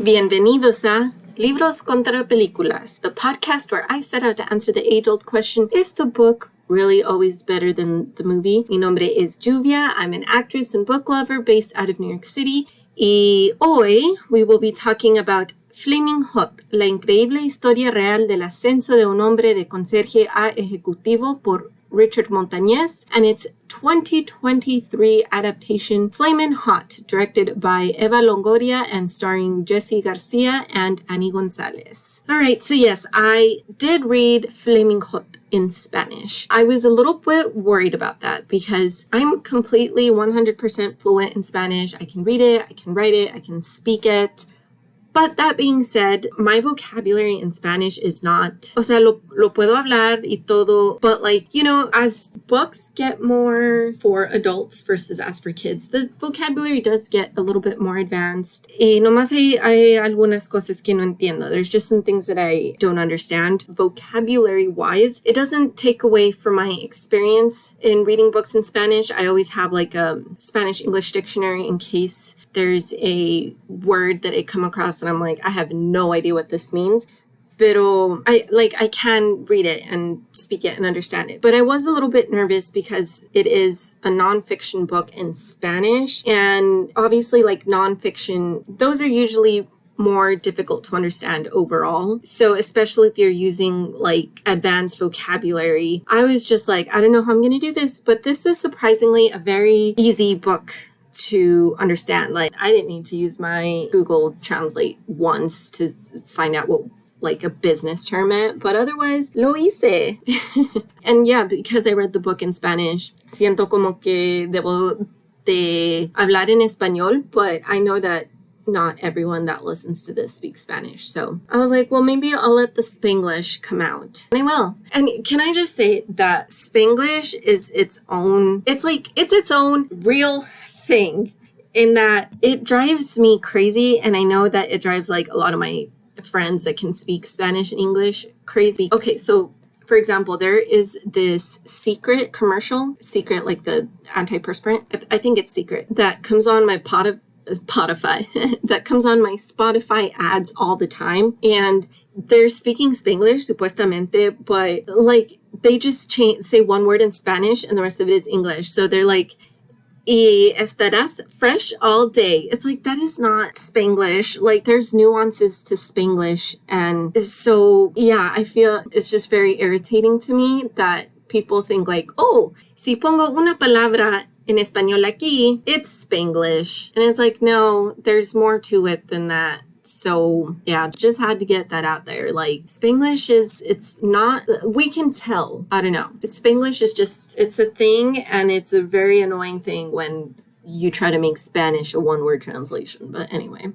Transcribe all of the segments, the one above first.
Bienvenidos a Libros contra Películas, the podcast where I set out to answer the age-old question, is the book really always better than the movie? Mi nombre es Lluvia. I'm an actress and book lover based out of New York City. Y hoy we will be talking about Flaming Hot, la increíble historia real del ascenso de un hombre de conserje a ejecutivo por Richard Montañez, and its 2023 adaptation, Flaming Hot, directed by Eva Longoria and starring Jesse Garcia and Annie Gonzalez. All right, so yes, I did read Flaming Hot in Spanish. I was a little bit worried about that because I'm completely 100% fluent in Spanish. I can read it, I can write it, I can speak it. But that being said, my vocabulary in Spanish is not, o sea, lo puedo hablar y todo, but like, you know, as books get more for adults versus as for kids, the vocabulary does get a little bit more advanced. Y nomás hay algunas cosas que no entiendo. There's just some things that I don't understand vocabulary-wise. It doesn't take away from my experience in reading books in Spanish. I always have like a Spanish-English dictionary in case there's a word that I come across and I'm like, I have no idea what this means. Pero I can read it and speak it and understand it. But I was a little bit nervous because it is a nonfiction book in Spanish. And obviously, like nonfiction, those are usually more difficult to understand overall. So especially if you're using like advanced vocabulary, I was just like, I don't know how I'm going to do this. But this was surprisingly a very easy book to understand. Like, I didn't need to use my Google Translate once to find out what like a business term meant, but otherwise lo hice. And yeah, because I read the book in Spanish, siento como que debo de hablar en español, but I know that not everyone that listens to this speaks Spanish. So I was like, well, maybe I'll let the Spanglish come out. And I will. And can I just say that Spanglish is its own, it's its own real thing in that it drives me crazy. And I know that it drives like a lot of my friends that can speak Spanish and English crazy. Okay, so for example, there is this Secret commercial, Secret like the antiperspirant, I think it's Secret, that comes on my Spotify, that comes on my Spotify ads all the time. And they're speaking Spanglish, supuestamente, but like they just say one word in Spanish and the rest of it is English. So they're like, y estarás fresh all day. It's like, that is not Spanglish. Like, there's nuances to Spanglish. And so, yeah, I feel it's just very irritating to me that people think like, oh, si pongo una palabra en español aquí, it's Spanglish. And it's like, no, there's more to it than that. So yeah, just had to get that out there. Like Spanglish it's not, we can tell, I don't know. Spanglish is just, it's a thing and it's a very annoying thing when you try to make Spanish a one-word translation. But anyway,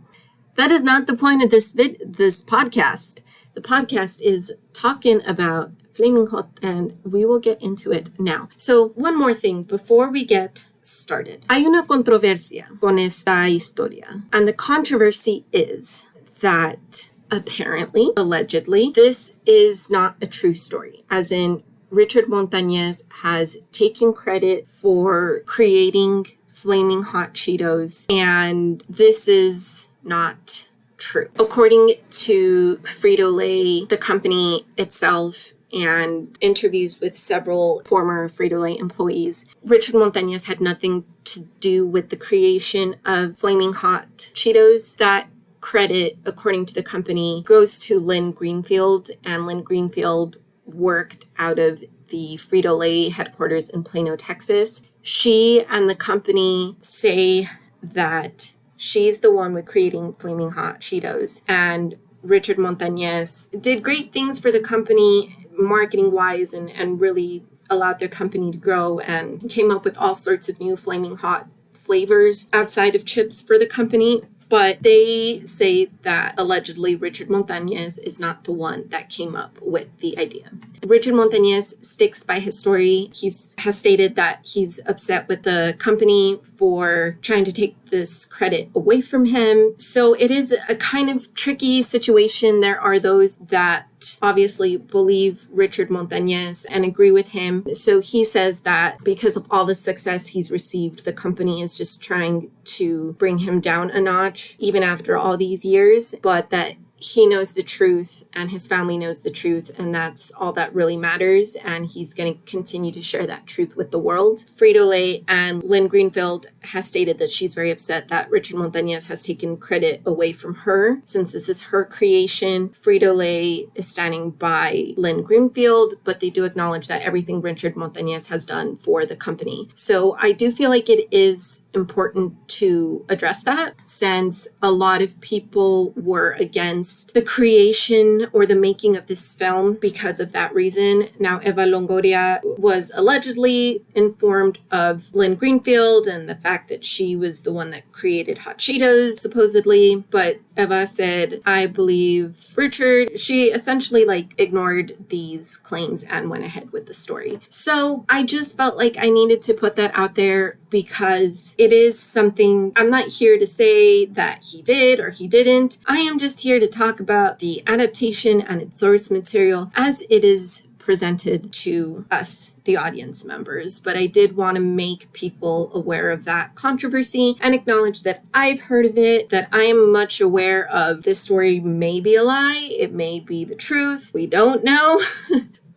that is not the point of this podcast. The podcast is talking about Flaming Hot and we will get into it now. So one more thing before we get started. Hay una controversia con esta historia. And the controversy is that apparently, allegedly, this is not a true story. As in, Richard Montañez has taken credit for creating Flaming Hot Cheetos, and this is not true. According to Frito-Lay, the company itself, and interviews with several former Frito-Lay employees, Richard Montañez had nothing to do with the creation of Flaming Hot Cheetos. That credit, according to the company, goes to Lynne Greenfield, and Lynne Greenfield worked out of the Frito-Lay headquarters in Plano, Texas. She and the company say that she's the one with creating Flaming Hot Cheetos, and Richard Montañez did great things for the company marketing-wise and really allowed their company to grow and came up with all sorts of new flaming hot flavors outside of chips for the company. But they say that allegedly Richard Montañez is not the one that came up with the idea. Richard Montañez sticks by his story. He has stated that he's upset with the company for trying to take this credit away from him. So it is a kind of tricky situation. There are those that don't obviously believe Richard Montañez and agree with him. So he says that because of all the success he's received, the company is just trying to bring him down a notch, even after all these years, but that he knows the truth and his family knows the truth, and that's all that really matters, and he's going to continue to share that truth with the world. Frito-Lay and Lynne Greenfield has stated that she's very upset that Richard Montañez has taken credit away from her since this is her creation. Frito-Lay is standing by Lynne Greenfield, but they do acknowledge that everything Richard Montañez has done for the company. So I do feel like it is important to address that, since a lot of people were against the creation or the making of this film because of that reason. Now, Eva Longoria was allegedly informed of Lynne Greenfield and the fact that she was the one that created Hot Cheetos, supposedly, but Eva said, I believe Richard. She essentially ignored these claims and went ahead with the story. So I just felt like I needed to put that out there because it is something. I'm not here to say that he did or he didn't. I am just here to talk about the adaptation and its source material as it is presented to us, the audience members. But I did want to make people aware of that controversy and acknowledge that I've heard of it, that I am much aware of this story may be a lie, it may be the truth, we don't know.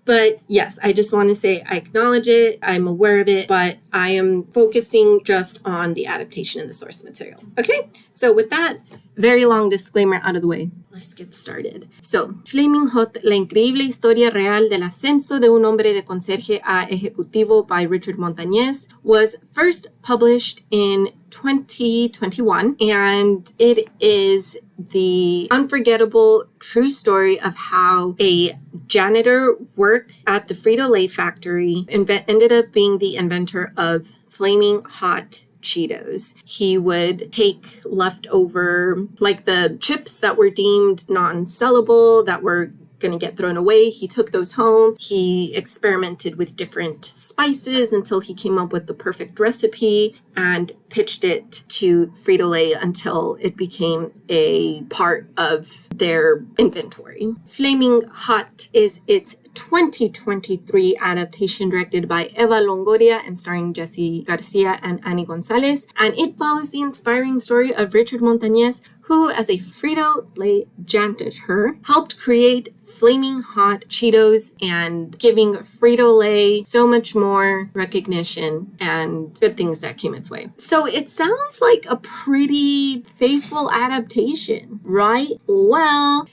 But yes, I just want to say I acknowledge it, I'm aware of it, but I am focusing just on the adaptation and the source material. Okay, so with that very long disclaimer out of the way, let's get started. So, Flaming Hot, la increíble historia real del ascenso de un hombre de conserje a ejecutivo by Richard Montañez was first published in 2021, and it is the unforgettable true story of how a janitor worked at the Frito-Lay factory ended up being the inventor of Flaming Hot Cheetos. He would take leftover, the chips that were deemed non-sellable, that were going to get thrown away. He took those home. He experimented with different spices until he came up with the perfect recipe and pitched it to Frito-Lay until it became a part of their inventory. Flaming Hot is its 2023 adaptation directed by Eva Longoria and starring Jesse Garcia and Annie Gonzalez, and it follows the inspiring story of Richard Montañez, who, as a Frito-Lay janitor, helped create Flaming Hot Cheetos and giving Frito-Lay so much more recognition and good things that came its way. So it sounds like a pretty faithful adaptation, right? Well,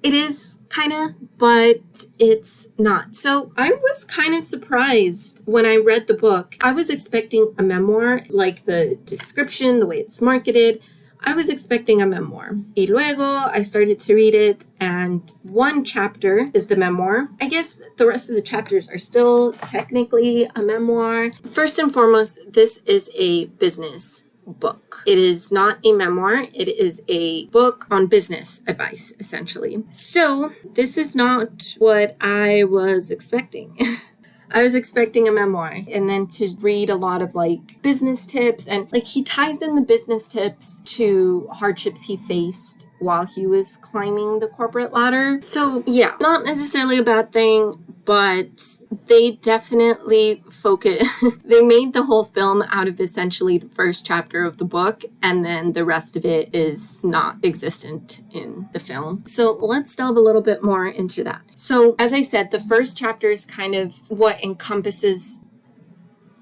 it is kind of, but it's not. So I was kind of surprised when I read the book. I was expecting a memoir, like the description, the way it's marketed. I was expecting a memoir. Y luego I started to read it, and one chapter is the memoir. I guess the rest of the chapters are still technically a memoir. First and foremost, this is a business book. It is not a memoir. It is a book on business advice, essentially. So this is not what I was expecting. I was expecting a memoir and then to read a lot of business tips, and he ties in the business tips to hardships he faced while he was climbing the corporate ladder. So yeah, not necessarily a bad thing, but they definitely they made the whole film out of essentially the first chapter of the book, and then the rest of it is not existent in the film. So let's delve a little bit more into that. So as I said, the first chapter is kind of what encompasses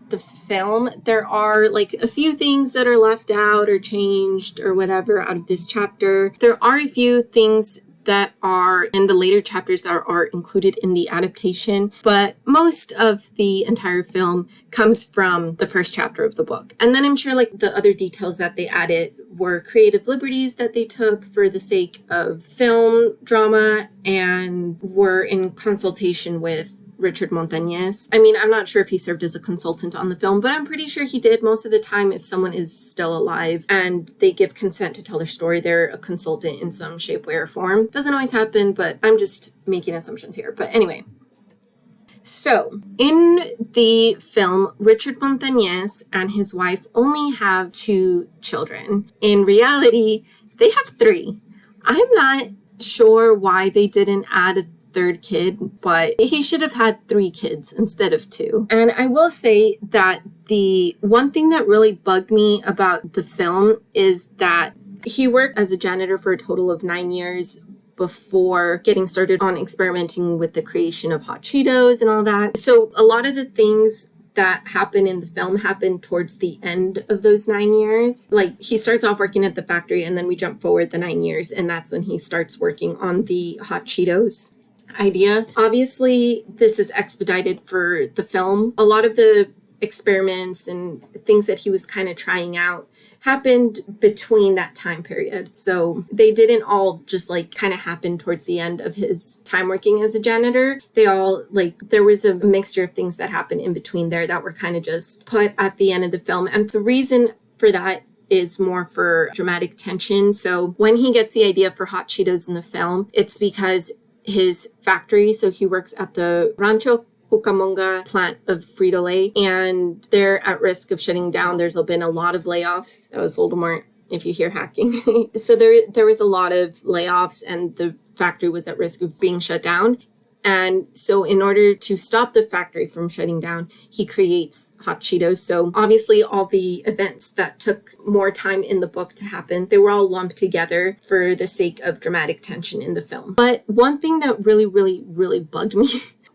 the film. There are a few things that are left out or changed or whatever out of this chapter. There are a few things that are in the later chapters that are included in the adaptation, but most of the entire film comes from the first chapter of the book. And then I'm sure the other details that they added were creative liberties that they took for the sake of film drama and were in consultation with Richard Montañez. I mean, I'm not sure if he served as a consultant on the film, but I'm pretty sure he did. Most of the time, if someone is still alive and they give consent to tell their story, they're a consultant in some shape, way, or form. Doesn't always happen, but I'm just making assumptions here. But anyway. So, in the film, Richard Montañez and his wife only have 2 children. In reality, they have 3. I'm not sure why they didn't add a third kid, but he should have had 3 kids instead of 2. And I will say that the one thing that really bugged me about the film is that he worked as a janitor for a total of 9 years before getting started on experimenting with the creation of hot Cheetos and all that. So a lot of the things that happen in the film happen towards the end of those 9 years. Like, he starts off working at the factory, and then we jump forward the 9 years, and that's when he starts working on the hot Cheetos idea. Obviously, this is expedited for the film. A lot of the experiments and things that he was kind of trying out happened between that time period. So they didn't all just like kind of happen towards the end of his time working as a janitor. They all there was a mixture of things that happened in between there that were kind of just put at the end of the film. And the reason for that is more for dramatic tension. So when he gets the idea for hot Cheetos in the film, it's because his factory, so he works at the Rancho Cucamonga plant of Frito-Lay, and they're at risk of shutting down. There's been a lot of layoffs. That was Voldemort, if you hear hacking. So there was a lot of layoffs, and the factory was at risk of being shut down. And so in order to stop the factory from shutting down, he creates hot Cheetos. So obviously all the events that took more time in the book to happen, they were all lumped together for the sake of dramatic tension in the film. But one thing that really, really, really bugged me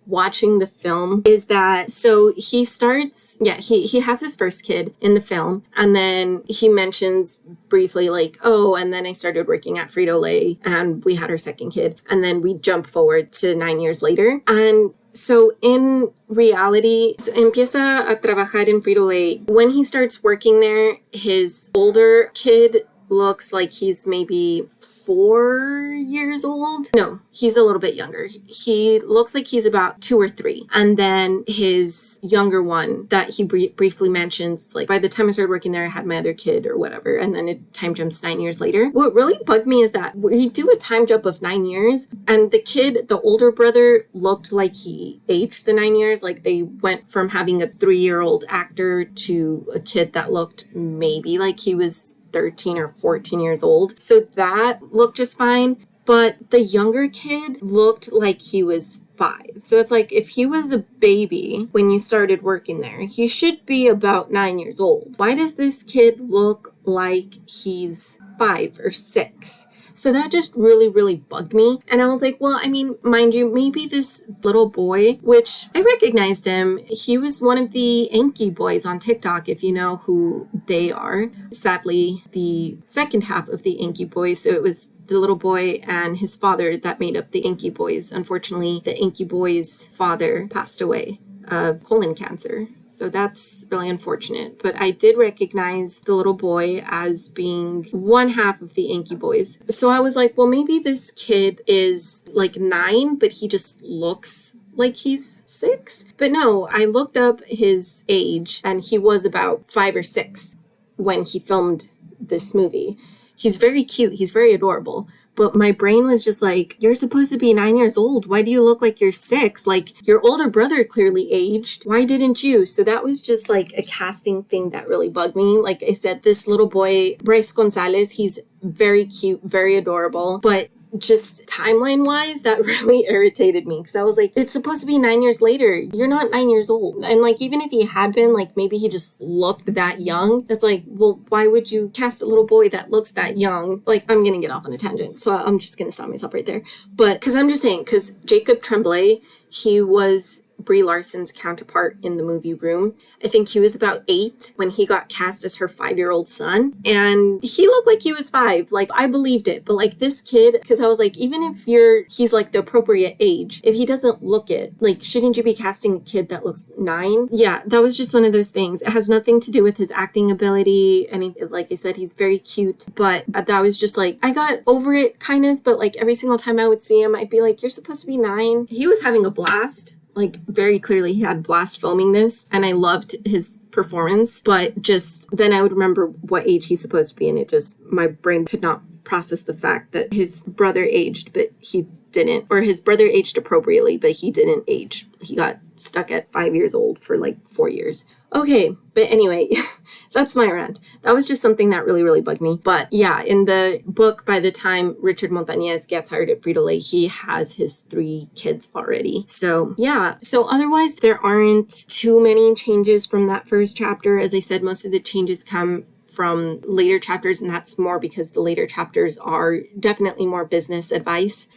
watching the film is that, so he starts, he has his first kid in the film, and then he mentions briefly and then I started working at Frito-Lay and we had our second kid, and then we jump forward to 9 years later. And so in reality, empieza a trabajar en Frito-Lay. When he starts working there, his older kid looks like he's maybe 4 years old. No, he's a little bit younger. He looks like he's about 2 or 3. And then his younger one that he briefly mentions, by the time I started working there, I had my other kid or whatever. And then it time jumps 9 years later. What really bugged me is that we do a time jump of 9 years, and the kid, the older brother, looked like he aged the 9 years. Like, they went from having a 3-year-old actor to a kid that looked maybe like he was 13 or 14 years old. So that looked just fine. But the younger kid looked like he was 5. So it's like, if he was a baby when you started working there, he should be about 9 years old. Why does this kid look like he's 5 or 6? So that just really, really bugged me. And I was like, well, I mean, mind you, maybe this little boy, which I recognized him, he was one of the Anki boys on TikTok, if you know who they are. Sadly, the second half of the Anki boys, so it was the little boy and his father that made up the Anki boys. Unfortunately, the Anki boy's father passed away of colon cancer. So that's really unfortunate. But I did recognize the little boy as being one half of the Anki boys. So I was like, well, maybe this kid is 9, but he just looks like he's 6. But no, I looked up his age, and he was about 5 or 6 when he filmed this movie. He's very cute. He's very adorable. But my brain was just like, you're supposed to be 9 years old. Why do you look like you're 6? Your older brother clearly aged. Why didn't you? So that was just a casting thing that really bugged me. Like I said, this little boy, Bryce Gonzalez, he's very cute, very adorable. But just timeline wise, that really irritated me, because I was like, it's supposed to be 9 years later. You're not 9 years old. And even if he had been, maybe he just looked that young. It's like, well, why would you cast a little boy that looks that young? I'm gonna get off on a tangent, so I'm just gonna stop myself right there. But because I'm just saying, because Jacob Tremblay, he was Brie Larson's counterpart in the movie Room. I think he was about 8 when he got cast as her 5-year-old son. And he looked like he was 5. I believed it. But this kid, because I was like, even if he's the appropriate age, if he doesn't look it, shouldn't you be casting a kid that looks 9? Yeah, that was just one of those things. It has nothing to do with his acting ability. I mean, like I said, he's very cute. But that was just I got over it kind of. But every single time I would see him, I'd be like, you're supposed to be 9. He was having a blast. Very clearly he had a blast filming this, and I loved his performance, but just then I would remember what age he's supposed to be, and my brain could not process the fact that his brother aged, but he didn't, or his brother aged appropriately, but he didn't age. He got stuck at 5 years old for 4 years. Okay, but anyway, that's my rant. That was just something that really, really bugged me. But yeah, in the book, by the time Richard Montañez gets hired at Frito-Lay, he has his 3 kids already. So yeah, so otherwise there aren't too many changes from that first chapter. As I said, most of the changes come from later chapters, and that's more because the later chapters are definitely more business advice.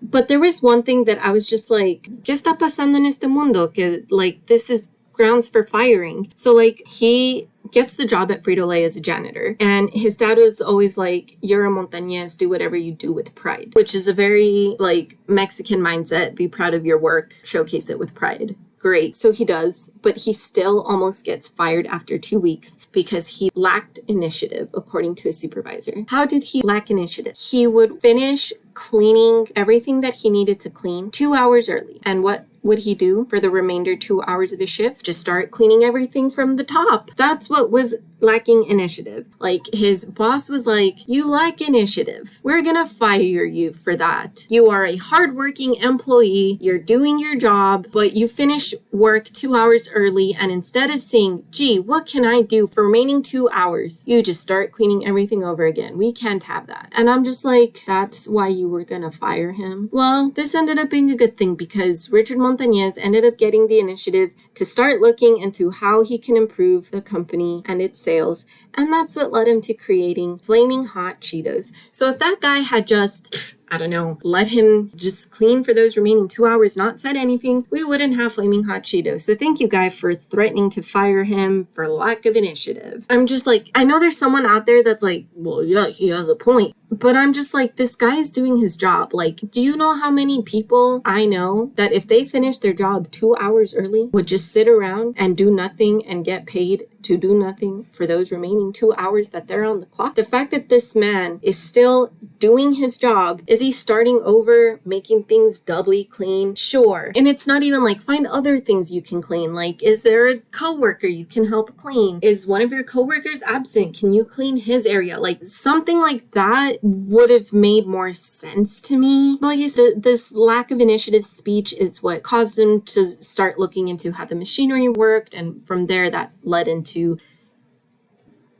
But there was one thing that I was just like, ¿qué está pasando en este mundo? Que, like, this is grounds for firing. So, like, he gets the job at Frito-Lay as a janitor. And his dad was always like, you're a Montañez, do whatever you do with pride. Which is a very, like, Mexican mindset. Be proud of your work, showcase it with pride. Great. So he does, but he still almost gets fired after 2 weeks because he lacked initiative, according to his supervisor. How did he lack initiative? He would finish cleaning everything that he needed to clean 2 hours early. And what would he do for the remainder 2 hours of his shift? Just start cleaning everything from the top. That's what was lacking initiative. Like, his boss was like, you lack initiative. We're gonna fire you for that. You are a hardworking employee. You're doing your job, but you finish work 2 hours early. And instead of saying, gee, what can I do for remaining 2 hours? You just start cleaning everything over again. We can't have that. And I'm just like, that's why you were gonna fire him? Well, this ended up being a good thing because Richard Montañez ended up getting the initiative to start looking into how he can improve the company and its sales, and that's what led him to creating Flaming Hot Cheetos. So if that guy had just, I don't know, let him just clean for those remaining 2 hours, not said anything, we wouldn't have Flaming Hot Cheetos. So thank you, guy, for threatening to fire him for lack of initiative. I'm just like, I know there's someone out there that's like, well, yeah, he has a point. But I'm just like, this guy is doing his job. Like, do you know how many people I know that if they finished their job 2 hours early would just sit around and do nothing and get paid to do nothing for those remaining 2 hours that they're on the clock? The fact that this man is still doing his job, is he starting over, making things doubly clean? Sure. And it's not even like, find other things you can clean. Like, is there a coworker you can help clean? Is one of your coworkers absent? Can you clean his area? Like, something like that would have made more sense to me. But like I said, this lack of initiative speech is what caused him to start looking into how the machinery worked. And from there, that led into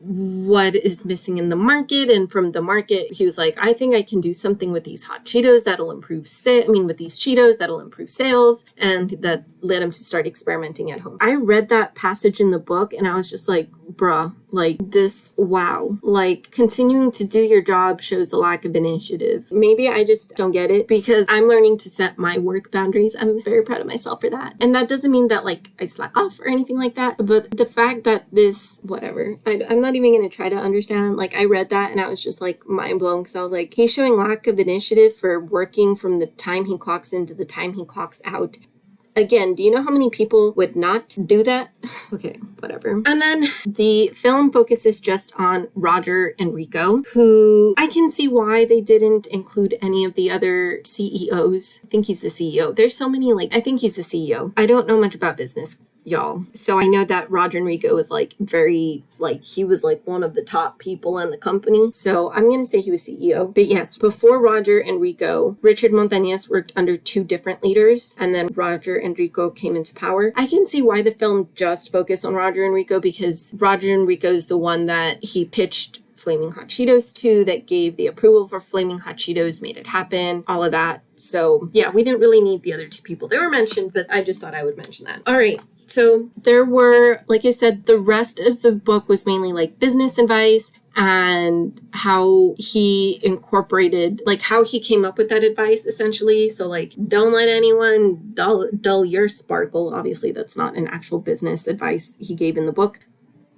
what is missing in the market. And from the market, he was like, I think I can do something with these hot Cheetos that'll improve with these Cheetos that'll improve sales. And that led him to start experimenting at home. I read that passage in the book and I was just like, bruh, like this, wow. Like, continuing to do your job shows a lack of initiative. Maybe I just don't get it because I'm learning to set my work boundaries. I'm very proud of myself for that. And that doesn't mean that like I slack off or anything like that. But the fact that this, whatever, I'm not even going to try to understand. Like, I read that and I was just like mind blown because I was like, he's showing lack of initiative for working from the time he clocks in to the time he clocks out. Again, do you know how many people would not do that? Okay, whatever. And then the film focuses just on Roger and Rico, who I can see why they didn't include any of the other CEOs. I think he's the CEO. There's so many, like, I think he's the CEO. I don't know much about business, y'all. So I know that Roger Enrico is like very, like, he was like one of the top people in the company. So I'm going to say he was CEO. But yes, before Roger Enrico, Richard Montañez worked under 2 different leaders. And then Roger Enrico came into power. I can see why the film just focused on Roger Enrico because Roger Enrico is the one that he pitched Flaming Hot Cheetos to, that gave the approval for Flaming Hot Cheetos, made it happen, all of that. So yeah, we didn't really need the other 2 people. They were mentioned, but I just thought I would mention that. All right. So there were, like I said, the rest of the book was mainly like business advice and how he incorporated, like how he came up with that advice essentially. So like, don't let anyone dull your sparkle. Obviously, that's not an actual business advice he gave in the book.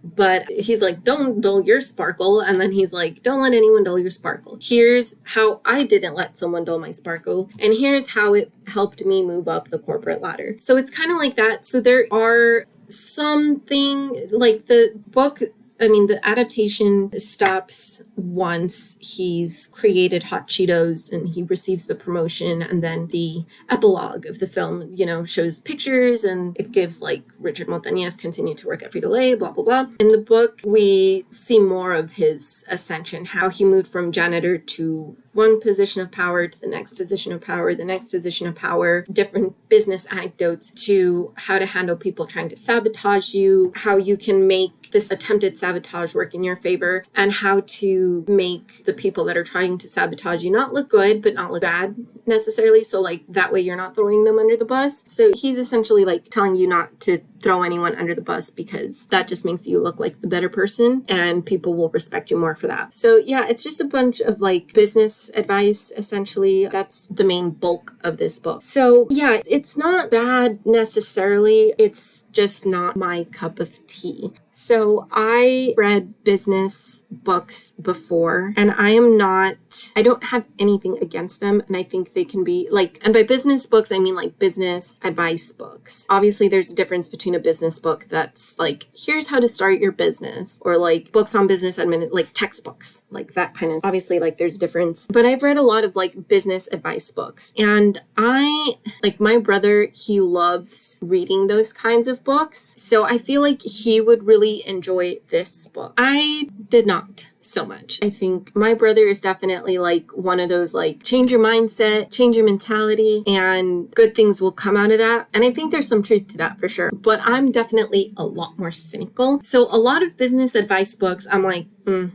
But he's like, don't dull your sparkle. And then he's like, don't let anyone dull your sparkle. Here's how I didn't let someone dull my sparkle. And here's how it helped me move up the corporate ladder. So it's kind of like that. So there are something like the book, the adaptation stops once he's created Hot Cheetos and he receives the promotion. And then the epilogue of the film, shows pictures and it gives like Richard Montañez continued to work at Frito-Lay, blah, blah, blah. In the book, we see more of his ascension, how he moved from janitor to one position of power to the next position of power, the next position of power, different business anecdotes to how to handle people trying to sabotage you, how you can make this attempted sabotage work in your favor, and how to make the people that are trying to sabotage you not look good, but not look bad necessarily. So like that way you're not throwing them under the bus. So he's essentially like telling you not to throw anyone under the bus because that just makes you look like the better person and people will respect you more for that. So yeah, it's just a bunch of like business advice essentially. That's the main bulk of this book. So yeah, it's not bad necessarily. It's just not my cup of tea. So I read business books before and I don't have anything against them. And I think they can be like, and by business books, I mean like business advice books. Obviously there's a difference between a business book that's like, here's how to start your business, or like books on business admin, like textbooks, like that kind of, obviously like there's a difference. But I've read a lot of like business advice books and my brother, he loves reading those kinds of books. So I feel like he would really enjoy this book. I did not so much. I think my brother is definitely like one of those like change your mindset, change your mentality, and good things will come out of that. And I think there's some truth to that for sure. But I'm definitely a lot more cynical. So a lot of business advice books, I'm like,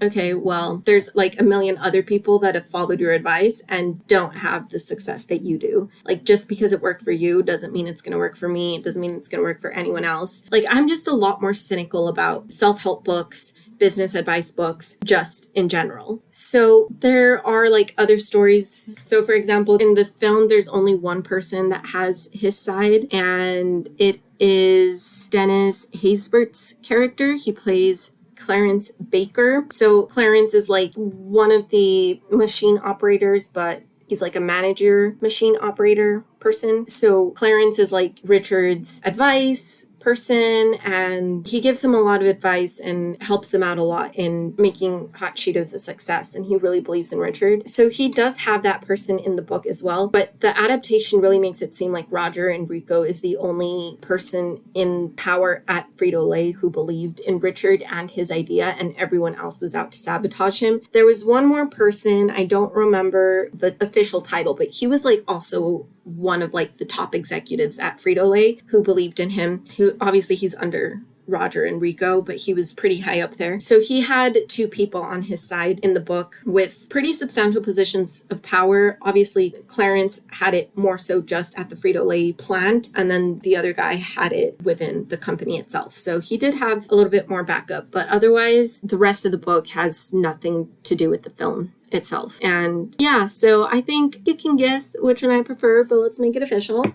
okay, well, there's like a million other people that have followed your advice and don't have the success that you do. Like just because it worked for you doesn't mean it's going to work for me. It doesn't mean it's going to work for anyone else. Like I'm just a lot more cynical about self-help books, business advice books, just in general. So there are like other stories. So for example, in the film, there's only one person that has his side, and it is Dennis Haysbert's character. He plays Clarence Baker. So Clarence is like one of the machine operators, but he's like a manager machine operator person. So Clarence is like Richard's advice person, and he gives him a lot of advice and helps him out a lot in making Hot Cheetos a success, and he really believes in Richard. So he does have that person in the book as well, but the adaptation really makes it seem like Roger Enrico is the only person in power at Frito-Lay who believed in Richard and his idea, and everyone else was out to sabotage him. There was one more person, I don't remember the official title, but he was like also one of like the top executives at Frito-Lay who believed in him, who obviously he's under Roger Enrico, but he was pretty high up there. So he had two people on his side in the book with pretty substantial positions of power. Obviously, Clarence had it more so just at the Frito-Lay plant, and then the other guy had it within the company itself. So he did have a little bit more backup, but otherwise, the rest of the book has nothing to do with the film itself. And yeah, so I think you can guess which one I prefer, but let's make it official.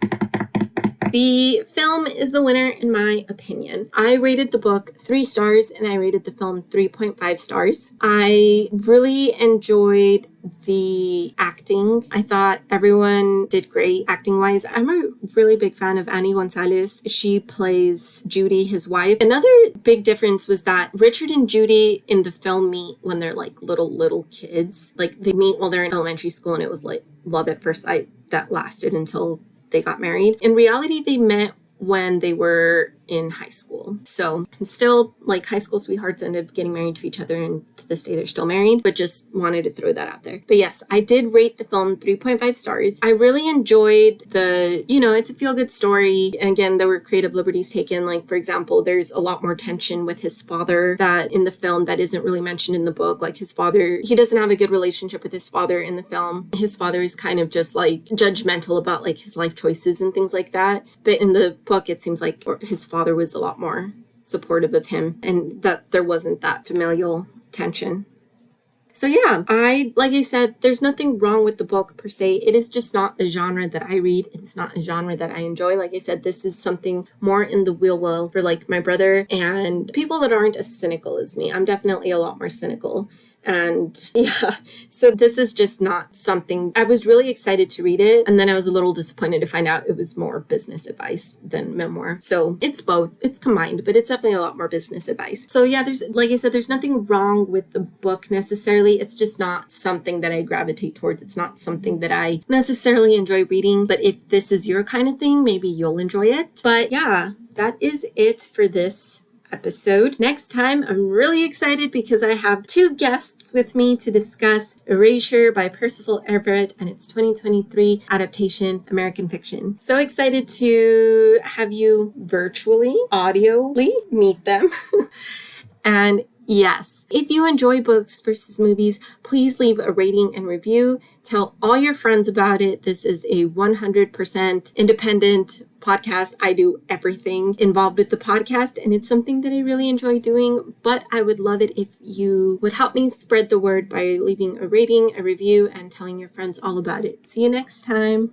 The film is the winner in my opinion. I rated the book 3 stars and I rated the film 3.5 stars. I really enjoyed the acting. I thought everyone did great acting-wise. I'm a really big fan of Annie Gonzalez. She plays Judy, his wife. Another big difference was that Richard and Judy in the film meet when they're like little kids. Like they meet while they're in elementary school, and it was like love at first sight that lasted until they got married. In reality, they met when they were in high school. So still like high school sweethearts ended up getting married to each other, and to this day they're still married, but just wanted to throw that out there. But yes, I did rate the film 3.5 stars. I really enjoyed it's a feel-good story. And again, there were creative liberties taken. Like for example, there's a lot more tension with his father that in the film that isn't really mentioned in the book. Like his father, he doesn't have a good relationship with his father in the film. His father is kind of just like judgmental about like his life choices and things like that. But in the book, it seems like his father was a lot more supportive of him and that there wasn't that familial tension. So yeah, like I said, there's nothing wrong with the book per se. It is just not a genre that I read. It's not a genre that I enjoy. Like I said, this is something more in the wheel for like my brother and people that aren't as cynical as me. I'm definitely a lot more cynical. And yeah, so this is just not something. I was really excited to read it, and then I was a little disappointed to find out it was more business advice than memoir. So it's both, it's combined, but it's definitely a lot more business advice. So yeah, like I said, there's nothing wrong with the book necessarily. It's just not something that I gravitate towards. It's not something that I necessarily enjoy reading, but if this is your kind of thing, maybe you'll enjoy it. But yeah, that is it for this episode. Next time, I'm really excited because I have two guests with me to discuss Erasure by Percival Everett and its 2023 adaptation, American Fiction. So excited to have you virtually, audibly meet them. And yes, if you enjoy books versus movies, please leave a rating and review. Tell all your friends about it. This is a 100% independent podcast. I do everything involved with the podcast, and it's something that I really enjoy doing, but I would love it if you would help me spread the word by leaving a rating, a review, and telling your friends all about it. See you next time.